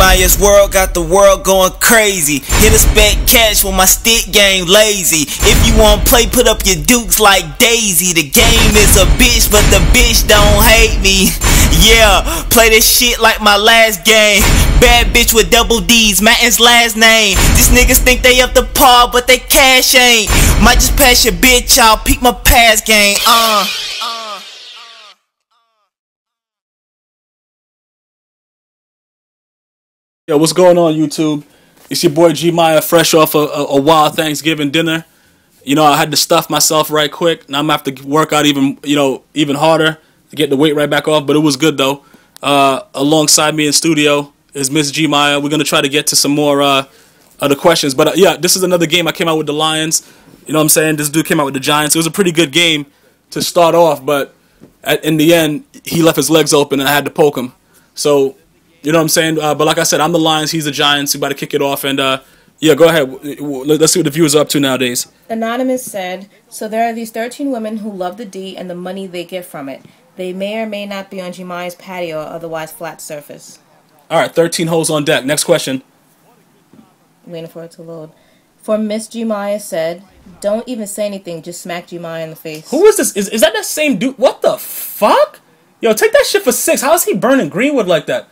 GmiasWorld got the world going crazy. Hit a spec catch with my stick game lazy. If you want play, put up your dukes like Daisy. The game is a bitch, but the bitch don't hate me. Yeah, play this shit like my last game. Bad bitch with double D's, Madden's last name. These niggas think they up the par, but they cash ain't. Might just pass your bitch out, peek my past game. Yo, what's going on, YouTube? It's your boy Gmia, fresh off a wild Thanksgiving dinner. You know, I had to stuff myself right quick. Now I'm gonna have to work out even harder to get the weight right back off. But it was good though. Alongside me in studio is Miss Gmia. We're gonna try to get to some more other questions. But yeah, this is another game. I came out with the Lions. You know what I'm saying? This dude came out with the Giants. It was a pretty good game to start off, but in the end, he left his legs open and I had to poke him. So. You know what I'm saying? But like I said, I'm the Lions, he's the Giants. We about to kick it off. And, yeah, go ahead. Let's see what the viewers are up to nowadays. Anonymous said, so there are these 13 women who love the D and the money they get from it. They may or may not be on Gmia's patio or otherwise flat surface. All right, 13 holes on deck. Next question. Waiting for it to load. For Miss Gmia said, don't even say anything, just smack Gmia in the face. Who is this? Is that same dude? What the fuck? Yo, take that shit for 6. How is he burning Greenwood like that?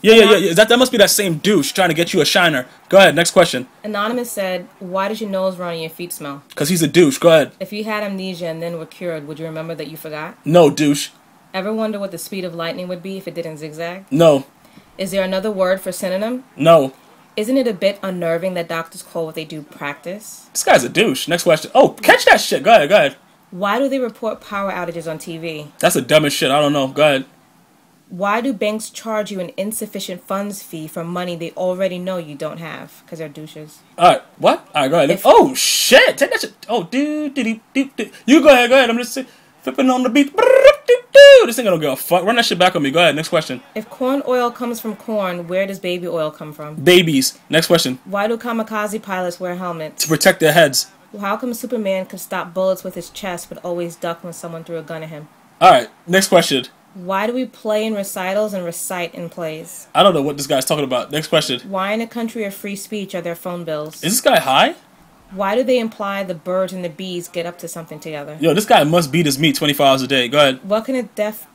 Yeah. That must be that same douche trying to get you a shiner. Go ahead, next question. Anonymous said, why does your nose run and your feet smell? Because he's a douche. Go ahead. If you had amnesia and then were cured, would you remember that you forgot? No, douche. Ever wonder what the speed of lightning would be if it didn't zigzag? No. Is there another word for synonym? No. Isn't it a bit unnerving that doctors call what they do practice? This guy's a douche. Next question. Oh, catch that shit. Go ahead. Why do they report power outages on TV? That's the dumbest shit. I don't know. Go ahead. Why do banks charge you an insufficient funds fee for money they already know you don't have? Because they're douches. Alright, what? Alright, go ahead. Oh, shit! Take that shit. Oh, dude. You go ahead. I'm just flipping on the beat. This thing don't give a fuck. Run that shit back on me. Go ahead, next question. If corn oil comes from corn, where does baby oil come from? Babies. Next question. Why do kamikaze pilots wear helmets? To protect their heads. How come Superman could stop bullets with his chest but always duck when someone threw a gun at him? Alright, next question. Why do we play in recitals and recite in plays? I don't know what this guy's talking about. Next question. Why in a country of free speech are there phone bills? Is this guy high? Why do they imply the birds and the bees get up to something together? Yo, this guy must beat his meat 24 hours a day. Go ahead. What can a deaf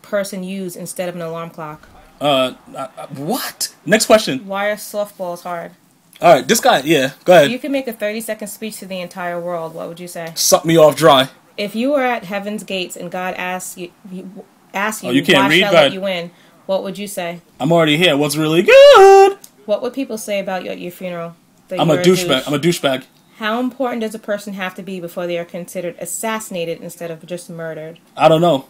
person use instead of an alarm clock? What? Next question. Why are softballs hard? Alright, this guy, yeah, go ahead. If you could make a 30-second speech to the entire world, what would you say? Suck me off dry. If you were at heaven's gates and God asked you why shall I let you in, what would you say? I'm already here. What's really good? What would people say about you at your funeral? I'm a douchebag. I'm a douchebag. How important does a person have to be before they are considered assassinated instead of just murdered? I don't know.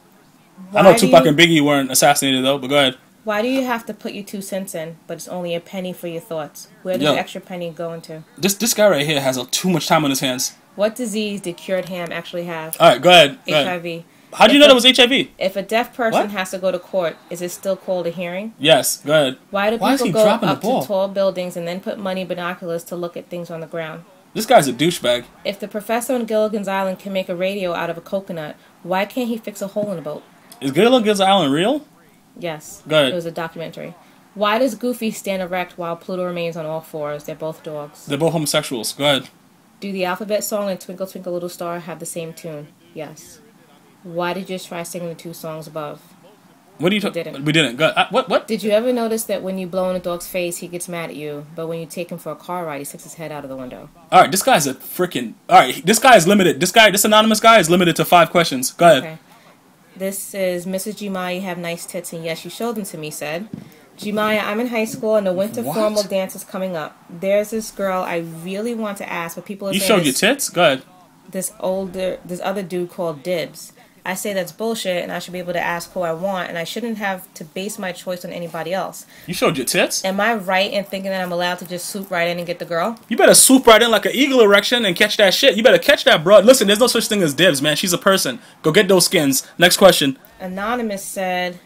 I know Tupac and Biggie weren't assassinated though, but go ahead. Why do you have to put your 2 cents in, but it's only a penny for your thoughts? Where does the extra penny go into? This guy right here has too much time on his hands. What disease did cured ham actually have? Alright, go ahead. HIV. How do you know that was HIV? If a deaf person has to go to court, is it still called a hearing? Yes, go ahead. Why do people go up to tall buildings and then put money binoculars to look at things on the ground? This guy's a douchebag. If the professor on Gilligan's Island can make a radio out of a coconut, why can't he fix a hole in a boat? Is Gilligan's Island real? Yes. Go ahead. It was a documentary. Why does Goofy stand erect while Pluto remains on all fours? They're both dogs. They're both homosexuals. Go ahead. Do the alphabet song and Twinkle Twinkle Little Star have the same tune? Yes. Why did you just try singing the 2 songs above? What are you talking? We didn't. Go ahead. What? Did you ever notice that when you blow in a dog's face, he gets mad at you, but when you take him for a car ride, he sticks his head out of the window? All right, this guy's a freaking... All right, this guy is limited. This anonymous guy is limited to 5 questions. Go ahead. Okay. This is Mrs. Gmia, you have nice tits, and yes, you showed them to me, said. Gmia, I'm in high school, and the winter formal dance is coming up. There's this girl I really want to ask, but people are saying... You showed your tits? Go ahead. This other dude called Dibs. I say that's bullshit, and I should be able to ask who I want, and I shouldn't have to base my choice on anybody else. You showed your tits? Am I right in thinking that I'm allowed to just swoop right in and get the girl? You better swoop right in like an eagle erection and catch that shit. You better catch that, bro. Listen, there's no such thing as dibs, man. She's a person. Go get those skins. Next question. Anonymous said,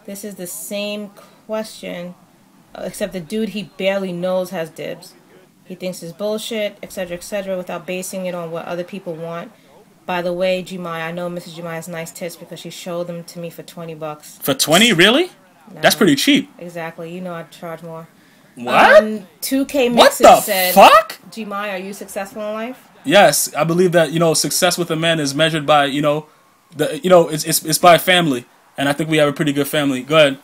this is the same question, except the dude he barely knows has dibs. He thinks it's bullshit, etc., without basing it on what other people want. By the way, Gmia, I know Mrs. Gmia has nice tits because she showed them to me for $20. For 20? Really? No. That's pretty cheap. Exactly. You know I charge more. What? 2K What Mixes the said, fuck? Gmai, are you successful in life? Yes, I believe that, success with a man is measured by, it's by family. And I think we have a pretty good family. Go ahead.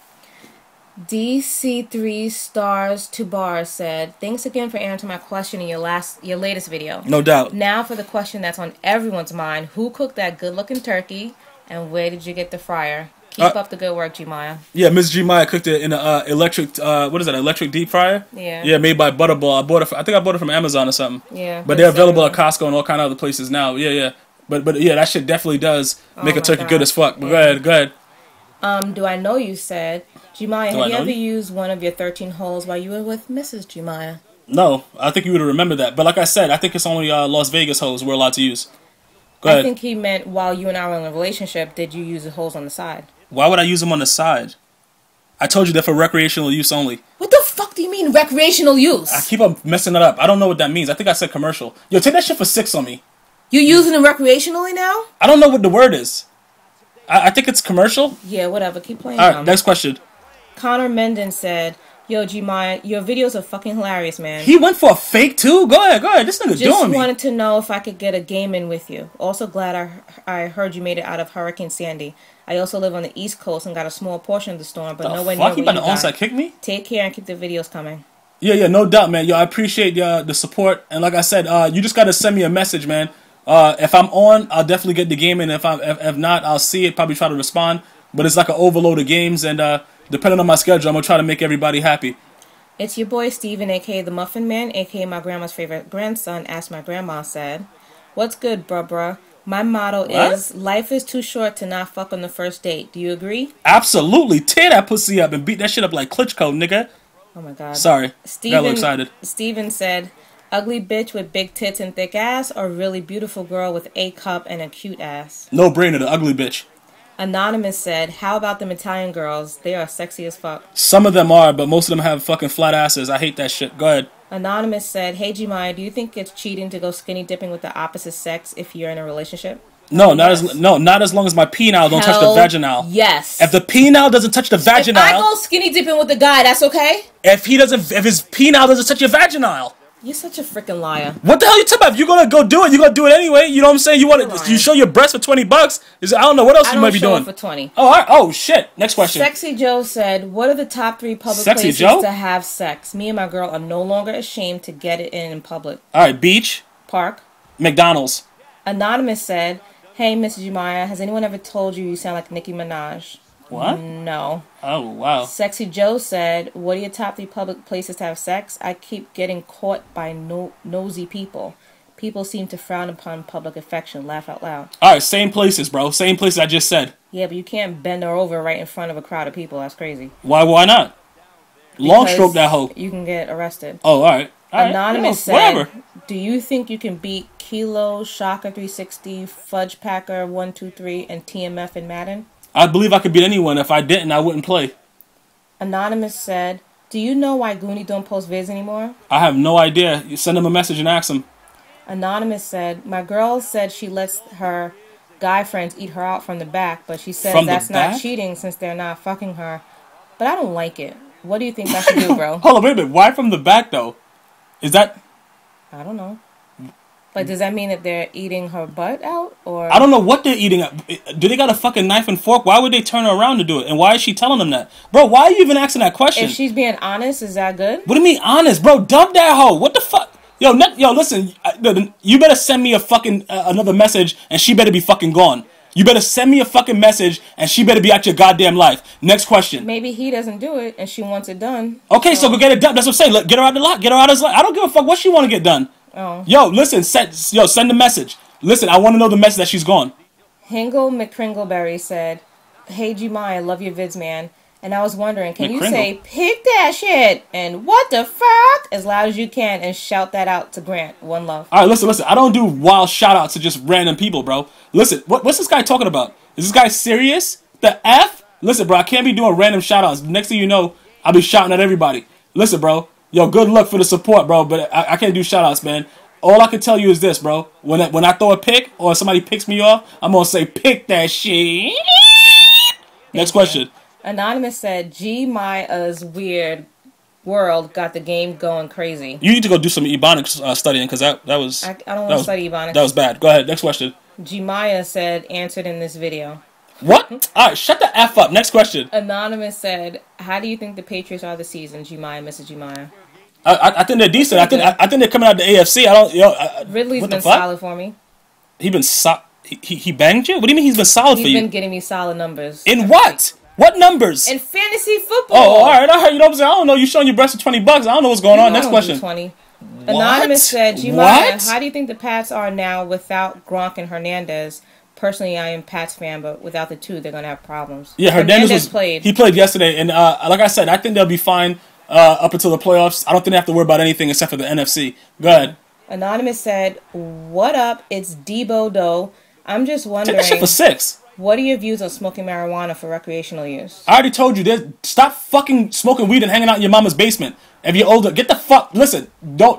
DC3 Stars to Bar said, thanks again for answering my question in your latest video. No doubt. Now for the question that's on everyone's mind. Who cooked that good-looking turkey, and where did you get the fryer? Keep up the good work, Gmia. Yeah, Miss Gmia cooked it in an electric, electric deep fryer? Yeah. Yeah, made by Butterball. I think I bought it from Amazon or something. Yeah. But they're available at Costco and all kind of other places now. Yeah. But yeah, that shit definitely does make a turkey good as fuck. But go ahead. Do I know you said, Gmia, have you ever used one of your 13 holes while you were with Mrs. Gmia? No, I think you would have remembered that. But like I said, I think it's only Las Vegas holes we're allowed to use. Go ahead. I think he meant while you and I were in a relationship, did you use the holes on the side? Why would I use them on the side? I told you they're for recreational use only. What the fuck do you mean recreational use? I keep on messing it up. I don't know what that means. I think I said commercial. Yo, take that shit for 6 on me. You using them recreationally now? I don't know what the word is. I think it's commercial. Yeah, whatever. Keep playing. All right, next question. Connor Menden said, yo, Gmia, your videos are fucking hilarious, man. He went for a fake too? Go ahead. This nigga doing me. Just wanted to know if I could get a game in with you. Also glad I heard you made it out of Hurricane Sandy. I also live on the East Coast and got a small portion of the storm, but nowhere near where you got. You about to onside kick me? Take care and keep the videos coming. Yeah, no doubt, man. Yo, I appreciate the support. And like I said, you just got to send me a message, man. If I'm on, I'll definitely get the game in. If not, I'll see it, probably try to respond. But it's like an overload of games, and depending on my schedule, I'm going to try to make everybody happy. It's your boy Steven, a.k.a. the Muffin Man, a.k.a. my grandma's favorite grandson, as my grandma said. What's good, bruh? My motto is, life is too short to not fuck on the first date. Do you agree? Absolutely. Tear that pussy up and beat that shit up like Klitschko, nigga. Oh my god. Sorry. Got a little excited. Steven said, ugly bitch with big tits and thick ass, or really beautiful girl with a cup and a cute ass? No brainer, the ugly bitch. Anonymous said, how about them Italian girls? They are sexy as fuck. Some of them are, but most of them have fucking flat asses. I hate that shit. Go ahead. Anonymous said, hey Gmia, do you think it's cheating to go skinny dipping with the opposite sex if you're in a relationship? No, not as long as my penile don't touch the vaginal. Yes. If the penile doesn't touch the vaginal. If I go skinny dipping with a guy, that's okay? If his penile doesn't touch your vaginal. You're such a freaking liar. What the hell you talking about? If you're gonna go do it, you're gonna do it anyway. You know what I'm saying? You show your breast for $20. I don't know what else you might be doing. For 20. Oh, all right. Oh shit. Next question. Sexy Joe said, "What are the top 3 public places to have sex? Me and my girl are no longer ashamed to get it in public." All right. Beach. Park. McDonald's. Anonymous said, "Hey, Mrs. Gmia, has anyone ever told you sound like Nicki Minaj?" What? No. Oh, wow. Sexy Joe said, what are your top 3 public places to have sex? I keep getting caught by nosy people. People seem to frown upon public affection. Laugh out loud. Alright, same places, bro. Same places I just said. Yeah, but you can't bend her over right in front of a crowd of people. That's crazy. Why not? Long stroke that hoe. You can get arrested. Oh, alright. Anonymous said, do you think you can beat Kilo, Shocker 360, Fudge Packer 123, and TMF in Madden? I believe I could beat anyone. If I didn't, I wouldn't play. Anonymous said, do you know why Goonie don't post vids anymore? I have no idea. You send them a message and ask them. Anonymous said, my girl said she lets her guy friends eat her out from the back, but she says that's not cheating since they're not fucking her. But I don't like it. What do you think I should do, bro? Hold on, wait a minute. Why from the back, though? Is that... I don't know. Like, does that mean that they're eating her butt out, or... I don't know what they're eating. Do they got a fucking knife and fork? Why would they turn her around to do it? And why is she telling them that? Bro, why are you even asking that question? If she's being honest, is that good? What do you mean honest? Bro, dump that hoe. What the fuck? Yo, listen. You better send me a fucking another message, and she better be fucking gone. You better send me a fucking message, and she better be out your goddamn life. Next question. Maybe he doesn't do it, and she wants it done. Okay, so go get it done. That's what I'm saying. Look, get her out the lot. Get her out of his life. I don't give a fuck what she want to get done. Oh. Yo, listen. Send the message. Listen, I want to know the message that she's gone. Hingle McCringleberry said, hey, Gmia, I love your vids, man. And I was wondering, can you say, pick that shit, and what the fuck, as loud as you can, and shout that out to Grant. One love. All right, listen. I don't do wild shout-outs to just random people, bro. Listen, what's this guy talking about? Is this guy serious? The F? Listen, bro, I can't be doing random shout-outs. Next thing you know, I'll be shouting at everybody. Listen, bro. Yo, good luck for the support, bro, but I can't do shout-outs, man. All I can tell you is this, bro. When I throw a pick or somebody picks me off, I'm going to say, pick that shit. Next question. Anonymous said, Gmia's weird world got the game going crazy. You need to go do some Ebonics studying, because that was... I don't want to study Ebonics. That was bad. Go ahead. Next question. Gmia said, answered in this video. What? Alright, shut the F up. Next question. Anonymous said, how do you think the Patriots are this season, Gmia, Mrs. Gmia? I think they're decent. I think they're coming out of the AFC. Ridley's been solid for me. He banged you? What do you mean he's been solid for you? He's been getting me solid numbers. In what? What numbers? In fantasy football. Oh, alright. You know what I'm saying? I don't know. You showing your breast for $20. I don't know what's going on. Next question. 20. Anonymous said, Gmia, how do you think the Pats are now without Gronk and Hernandez? Personally, I am Pats fan, but without the two, they're going to have problems. Yeah, Hernandez played. He played yesterday, and like I said, I think they'll be fine up until the playoffs. I don't think they have to worry about anything except for the NFC. Go ahead. Anonymous said, what up? It's Debo Doe. I'm just wondering... Take that shit for 6. What are your views on smoking marijuana for recreational use? I already told you, stop fucking smoking weed and hanging out in your mama's basement. If you're older, get the fuck... Listen,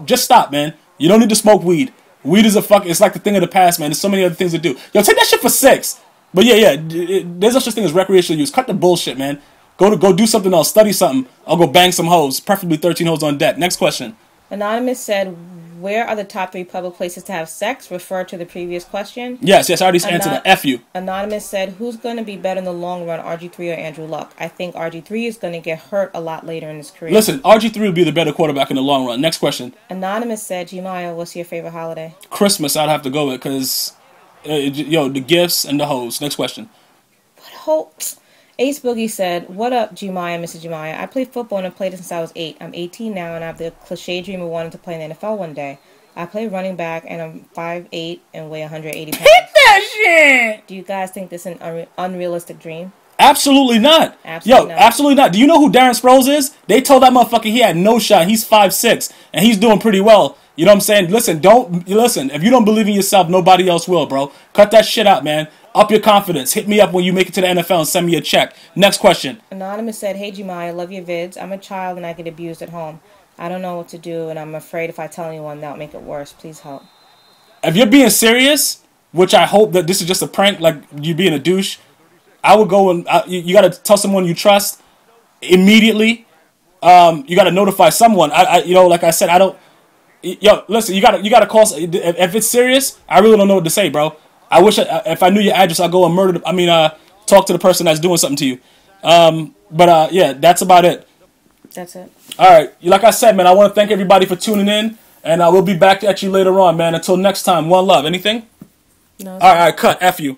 just stop, man. You don't need to smoke weed. Weed is it's like the thing of the past, man. There's so many other things to do. Yo, take that shit for 6. But there's no such thing as recreational use. Cut the bullshit, man. Go do something else. Study something. I'll go bang some hoes. Preferably 13 hoes on deck. Next question. Anonymous said, where are the top 3 public places to have sex? Refer to the previous question. Yes, I already answered that. F you. Anonymous said, who's going to be better in the long run, RG3 or Andrew Luck? I think RG3 is going to get hurt a lot later in his career. Listen, RG3 will be the better quarterback in the long run. Next question. Anonymous said, Gmia, what's your favorite holiday? Christmas, I'd have to go with, because, the gifts and the hoes. Next question. What hoes? Ace Boogie said, what up, Gmia, Mr. Gmia? I played football and have played it since I was 8. I'm 18 now, and I have the cliche dream of wanting to play in the NFL one day. I play running back, and I'm 5'8" and weigh 180 pounds. Hit that shit! Do you guys think this is an unrealistic dream? Absolutely not. Absolutely not. Do you know who Darren Sproles is? They told that motherfucker he had no shot. He's 5'6", and he's doing pretty well. You know what I'm saying? Listen, if you don't believe in yourself, nobody else will, bro. Cut that shit out, man. Up your confidence. Hit me up when you make it to the NFL and send me a check. Next question. Anonymous said, hey, Gmia, I love your vids. I'm a child, and I get abused at home. I don't know what to do, and I'm afraid if I tell anyone, that'll make it worse. Please help. If you're being serious, which I hope that this is just a prank, like you being a douche, I would go and you got to tell someone you trust immediately. You got to notify someone. Like I said, I don't. Yo, listen, you got to call. If it's serious, I really don't know what to say, bro. I wish if I knew your address, I'd go and talk to the person that's doing something to you. Yeah, that's about it. That's it. All right. Like I said, man, I want to thank everybody for tuning in, and I will be back at you later on, man. Until next time, one love. Anything? No. All right, cut. F you.